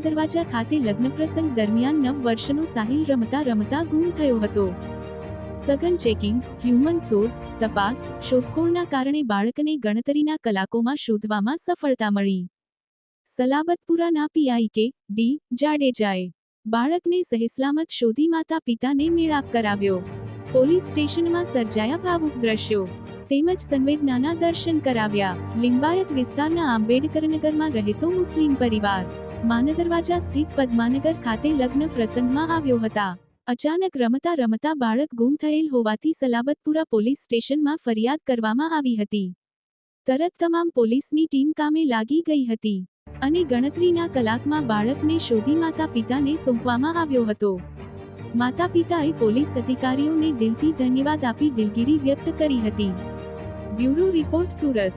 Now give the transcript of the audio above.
માનદરવાજા ખાતે લગ્ન પ્રસંગ દરમિયાન 9 વર્ષનો સાહિલ રમતા ગુમ થયો હતો. સઘન ચેકિંગ, હ્યુમન સોર્સ તપાસ, શોધખોળના કારણે બાળકને ગણતરીના કલાકોમાં શોધવામાં સફળતા મળી. સલાબતપુરાના પીઆઈ કે. ડી. જાડેજાએ બાળકને સહીસલામત શોધી માતા પિતાને મેળાપ કરાવ્યો. પોલીસ સ્ટેશનમાં સર્જાયા ભાવુક દ્રશ્યો તેમજ સંવેદનાના દર્શન કરાવ્યા. લિંબાયત વિસ્તારના આંબેડકરનગરમાં રહેતો મુસ્લિમ પરિવાર માનદરવાજા સ્થિત પદ્માનગર ખાતે લગ્ન પ્રસંગમાં આવ્યો હતા. અચાનક રમતા બાળક ગુમ થયેલ હોવાથી સલાબતપુરા પોલીસ સ્ટેશનમાં ફરિયાદ કરવામાં આવી હતી. તરત તમામ પોલીસની ટીમ કામે લાગી ગઈ હતી અને ગણતરીના કલાકમાં બાળકને શોધી માતા પિતાને સોંપવામાં આવ્યો હતો. માતા પિતાએ પોલીસ અધિકારીઓને દિલથી ધન્યવાદ આપી દિલગીરી વ્યક્ત કરી હતી. Bureau report, Surat.